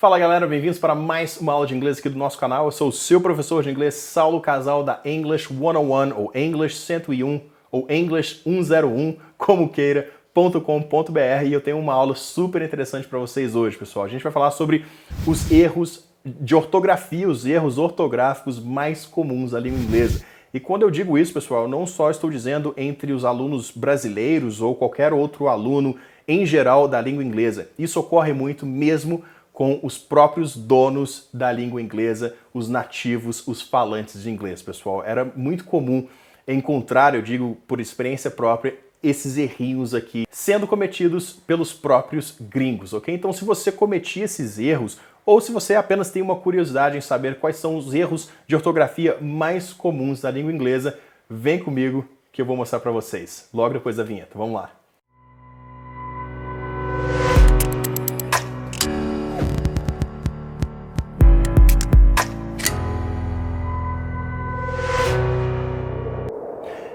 Fala galera, bem-vindos para mais uma aula de inglês aqui do nosso canal. Eu sou o seu professor de inglês, Saulo Casal, da English 101, ou English 101, ou English 101, como queira.com.br, e eu tenho uma aula super interessante para vocês hoje, pessoal. A gente vai falar sobre os erros de ortografia, os erros ortográficos mais comuns da língua inglesa. E quando eu digo isso, pessoal, eu não só estou dizendo entre os alunos brasileiros ou qualquer outro aluno em geral da língua inglesa. Isso ocorre muito mesmo com os próprios donos da língua inglesa, os nativos, os falantes de inglês, pessoal. Era muito comum encontrar, eu digo por experiência própria, esses errinhos aqui sendo cometidos pelos próprios gringos, ok? Então, se você cometia esses erros, ou se você apenas tem uma curiosidade em saber quais são os erros de ortografia mais comuns da língua inglesa, vem comigo que eu vou mostrar para vocês, logo depois da vinheta. Vamos lá!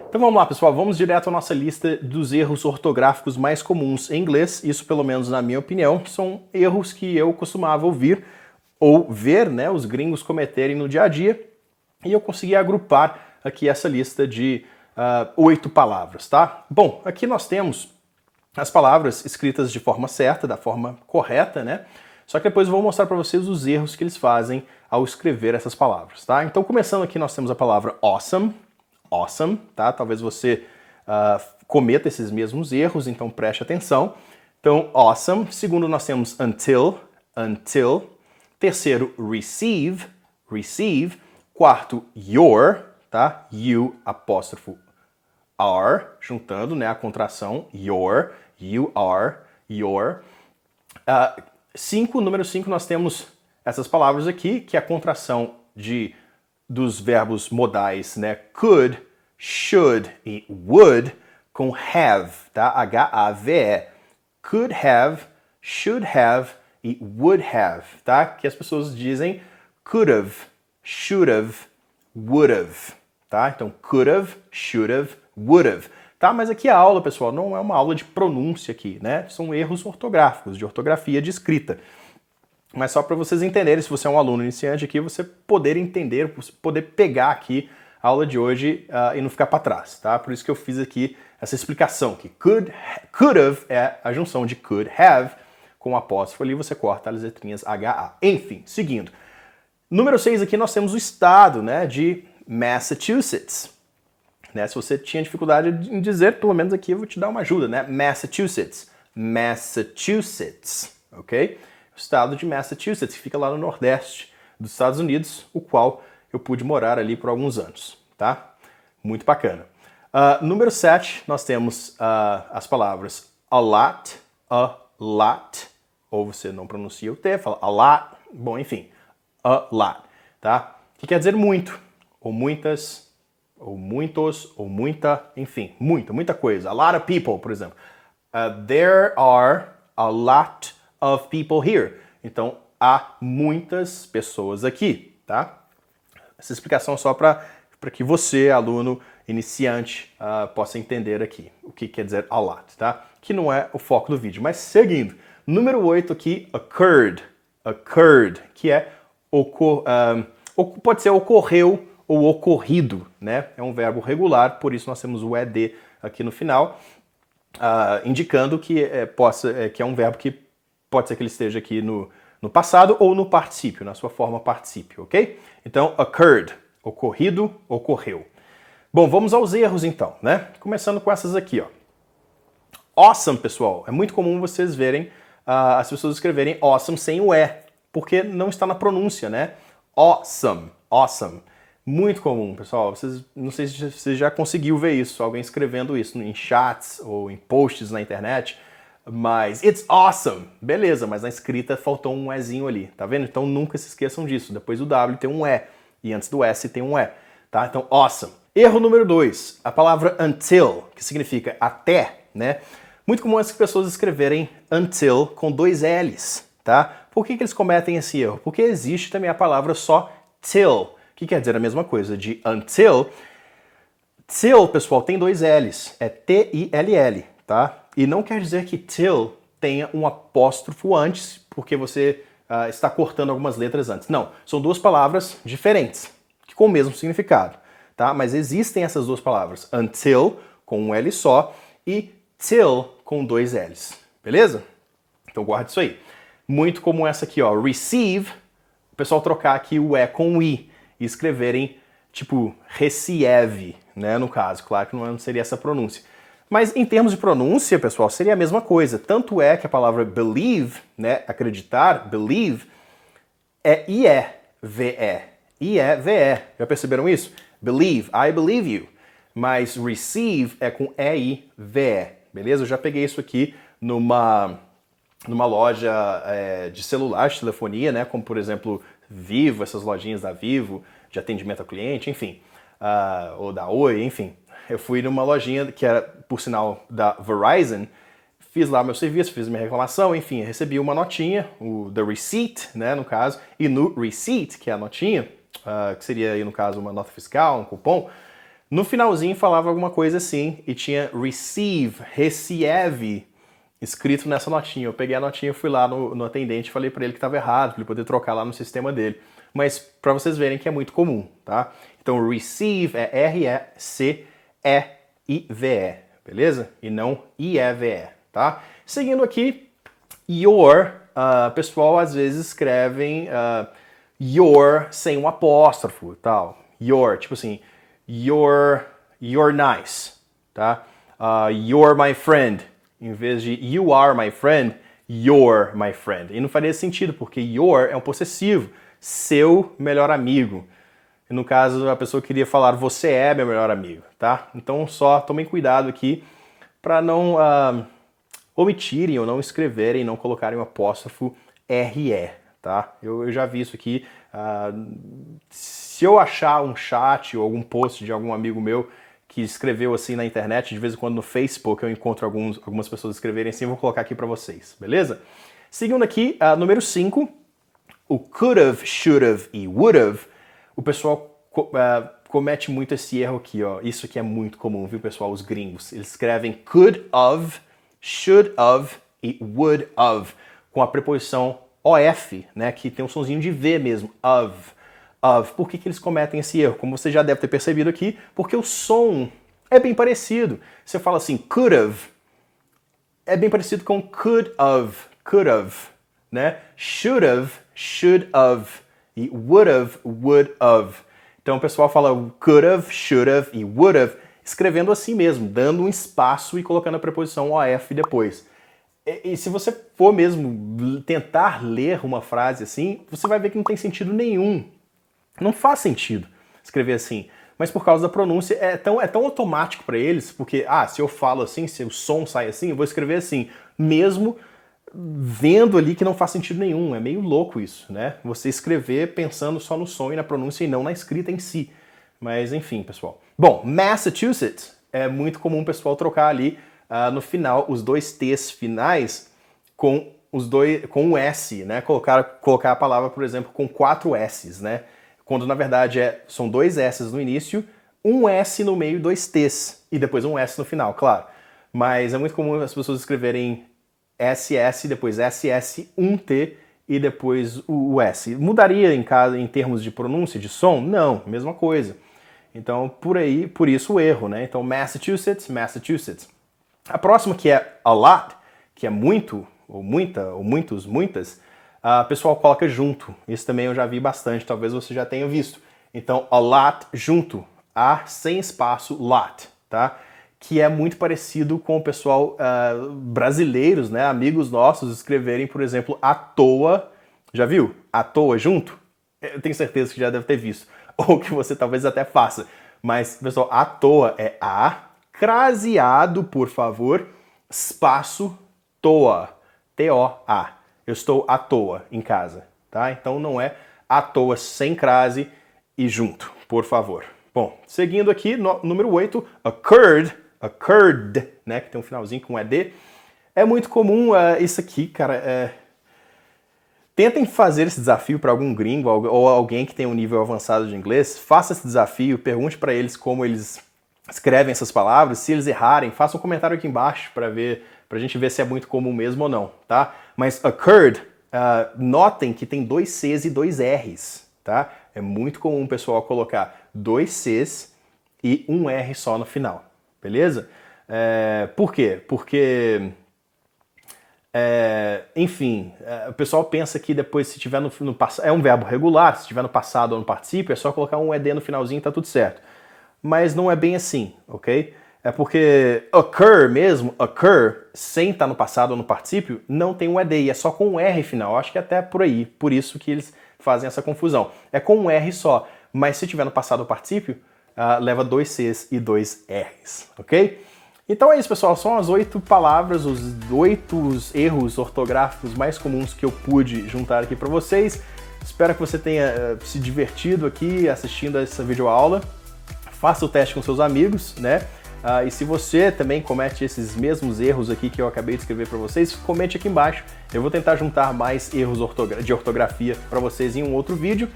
Então vamos lá, pessoal, vamos direto à nossa lista dos erros ortográficos mais comuns em inglês, isso pelo menos na minha opinião, que são erros que eu costumava ouvir ou ver, né, os gringos cometerem no dia a dia, e eu consegui agrupar aqui essa lista de 8 palavras, tá? Bom, aqui nós temos as palavras escritas de forma certa, da forma correta, né? Só que depois eu vou mostrar para vocês os erros que eles fazem ao escrever essas palavras, tá? Então, começando aqui, nós temos a palavra awesome, awesome, tá? Talvez você cometa esses mesmos erros, então preste atenção. Então, awesome. Segundo, nós temos until, until. Terceiro, receive, receive. Quarto, your, tá? You, apóstrofo, are, juntando, né, a contração, your, you are, your. Número 5, nós temos essas palavras aqui, que é a contração dos verbos modais, né? Could, should e would com have, tá? H-A-V-E. Could have, should have e would have, tá? Que as pessoas dizem could have, should have, would have, tá? Então could have, should have, would have. Tá? Mas aqui a aula, pessoal, não é uma aula de pronúncia aqui, né? São erros ortográficos, de ortografia de escrita. Mas só para vocês entenderem, se você é um aluno iniciante aqui, você poder entender, poder pegar aqui a aula de hoje e não ficar para trás, tá? Por isso que eu fiz aqui essa explicação, que could have é a junção de could have com o apóstrofo ali, você corta as letrinhas H-A. Enfim, seguindo. Número 6 aqui nós temos o estado, né, de Massachusetts. Né? Se você tinha dificuldade em dizer, pelo menos aqui eu vou te dar uma ajuda, né? Massachusetts. Massachusetts, ok? O estado de Massachusetts, que fica lá no nordeste dos Estados Unidos, o qual eu pude morar ali por alguns anos, tá? Muito bacana. Número 7, nós temos as palavras a lot, ou você não pronuncia o T, fala a lot, bom, enfim, a lot, tá? Que quer dizer muito, ou muitas, ou muitos, ou muita, enfim, muita coisa. A lot of people, por exemplo. There are a lot of people here. Então, há muitas pessoas aqui, tá? Essa explicação é só para que você, aluno iniciante, possa entender aqui o que quer dizer a lot, tá? Que não é o foco do vídeo. Mas seguindo, número 8 aqui, occurred, que é pode ser ocorreu ou ocorrido, né? É um verbo regular, por isso nós temos o ed aqui no final, indicando que que é um verbo que pode ser que ele esteja aqui no passado ou no particípio, na sua forma particípio, ok? Então, occurred, ocorrido, ocorreu. Bom, vamos aos erros então, né? Começando com essas aqui, ó. Awesome, pessoal. É muito comum vocês verem as pessoas escreverem awesome sem o E, porque não está na pronúncia, né? Awesome, awesome. Muito comum, pessoal. Não sei se você já conseguiu ver isso, alguém escrevendo isso em chats ou em posts na internet, mas it's awesome. Beleza, mas na escrita faltou um Ezinho ali, tá vendo? Então nunca se esqueçam disso. Depois do W tem um E, e antes do S tem um E, tá? Então awesome. Erro número 2, a palavra until, que significa até, né? Muito comum as pessoas escreverem until com 2 L's, tá? Por que eles cometem esse erro? Porque existe também a palavra só till, que quer dizer a mesma coisa de until. Till, pessoal, tem 2 L's, é T-I-L-L, tá? E não quer dizer que till tenha um apóstrofo antes, porque você está cortando algumas letras antes. Não, são duas palavras diferentes, com o mesmo significado, tá? Mas existem essas duas palavras, until, com um L só, e till, com dois L's, beleza? Então guarda isso aí. Muito comum essa aqui, ó, receive, o pessoal trocar aqui o E com o I e escreverem, tipo, receive, né, no caso. Claro que não seria essa pronúncia. Mas em termos de pronúncia, pessoal, seria a mesma coisa. Tanto é que a palavra believe, né, acreditar, believe, é I-E-V-E. I-E-V-E. Já perceberam isso? Believe, I believe you. Mas receive é com E-I-V-E. Beleza? Eu já peguei isso aqui numa loja de celular, de telefonia, né? Como, por exemplo, Vivo, essas lojinhas da Vivo, de atendimento ao cliente, enfim. Ou da Oi, enfim. Eu fui numa lojinha que era, por sinal, da Verizon, fiz lá meu serviço, fiz minha reclamação, enfim, recebi uma notinha, the receipt, né, no caso, e no receipt, que é a notinha, que seria aí, no caso, uma nota fiscal, um cupom, no finalzinho falava alguma coisa assim, e tinha receive, escrito nessa notinha. Eu peguei a notinha, fui lá no atendente, falei para ele que estava errado, para ele poder trocar lá no sistema dele. Mas para vocês verem que é muito comum, tá? Então, receive é R-E-C-E-I-V-E, beleza? E não I-E-V-E, tá? Seguindo aqui, your, pessoal às vezes escrevem your sem um apóstrofo, tal. Your, tipo assim, you're nice, tá? You're my friend. Em vez de you are my friend, you're my friend. E não faria sentido, porque your é um possessivo, seu melhor amigo. E no caso, a pessoa queria falar você é meu melhor amigo, tá? Então só tomem cuidado aqui para não omitirem ou não escreverem, não colocarem o apóstrofo RE, tá? Eu já vi isso aqui. Se eu achar um chat ou algum post de algum amigo meu que escreveu assim na internet, de vez em quando no Facebook eu encontro algumas pessoas escreverem assim, eu vou colocar aqui para vocês, beleza? Seguindo aqui, número 5, o could've, should've e would've, o pessoal comete muito esse erro aqui, ó. Isso aqui é muito comum, viu, pessoal? Os gringos, eles escrevem could've, should've e would've, com a preposição OF, né, que tem um sonzinho de V mesmo, of. Por que eles cometem esse erro? Como você já deve ter percebido aqui, porque o som é bem parecido. Você fala assim, could've, é bem parecido com could've, né? Should've, should've, e would've. Então o pessoal fala could've, should've e would've, escrevendo assim mesmo, dando um espaço e colocando a preposição OF depois. E se você for mesmo tentar ler uma frase assim, você vai ver que não tem sentido nenhum. Não faz sentido escrever assim, mas por causa da pronúncia é tão automático para eles, porque, se eu falo assim, se o som sai assim, eu vou escrever assim, mesmo vendo ali que não faz sentido nenhum. É meio louco isso, né? Você escrever pensando só no som e na pronúncia e não na escrita em si. Mas enfim, pessoal. Bom, Massachusetts é muito comum o pessoal trocar ali no final os dois T's finais com um S, né? Colocar a palavra, por exemplo, com 4 S's, né? Quando na verdade são 2 S's no início, um S no meio e 2 T's, e depois um S no final, claro. Mas é muito comum as pessoas escreverem SS, depois SS, um T e depois o S. Mudaria em termos de pronúncia, de som? Não, mesma coisa. Então, por isso o erro, né? Então, Massachusetts. A próxima, que é a lot, que é muito, ou muita, ou muitos, muitas, o pessoal coloca junto. Isso também eu já vi bastante, talvez você já tenha visto. Então, a lot junto, A sem espaço, lot, tá? Que é muito parecido com o pessoal brasileiros, né? Amigos nossos escreverem, por exemplo, à toa. Já viu? À toa junto? Eu tenho certeza que já deve ter visto. Ou que você talvez até faça. Mas, pessoal, à toa é A, craseado, por favor, espaço, toa. T-O-A. Eu estou à toa em casa, tá? Então não é à toa sem crase e junto, por favor. Bom, seguindo aqui, número 8, occurred, né? Que tem um finalzinho com ED. É muito comum isso aqui, cara. Tentem fazer esse desafio para algum gringo ou alguém que tem um nível avançado de inglês. Faça esse desafio, pergunte para eles como eles escrevem essas palavras. Se eles errarem, faça um comentário aqui embaixo pra gente ver se é muito comum mesmo ou não, tá? Mas occurred notem que tem 2 Cs e 2 Rs, tá? É muito comum o pessoal colocar 2 Cs e um R só no final, beleza? Por quê? Porque, enfim, o pessoal pensa que depois, se tiver no passado, é um verbo regular, se tiver no passado ou no particípio, é só colocar um ED no finalzinho e tá tudo certo. Mas não é bem assim, ok? É porque occur mesmo, occur, sem estar no passado ou no particípio, não tem um ED, e é só com um R final. Acho que é até por aí, por isso que eles fazem essa confusão. É com um R só, mas se tiver no passado ou particípio, leva 2 Cs e 2 Rs, ok? Então é isso, pessoal, são as 8 palavras, os 8 erros ortográficos mais comuns que eu pude juntar aqui para vocês. Espero que você tenha se divertido aqui assistindo a essa videoaula. Faça o teste com seus amigos, né? E se você também comete esses mesmos erros aqui que eu acabei de escrever para vocês, comente aqui embaixo. Eu vou tentar juntar mais erros de ortografia para vocês em um outro vídeo.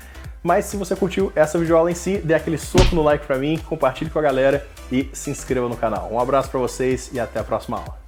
Mas se você curtiu essa videoaula em si, dê aquele soco no like para mim, compartilhe com a galera e se inscreva no canal. Um abraço para vocês e até a próxima aula.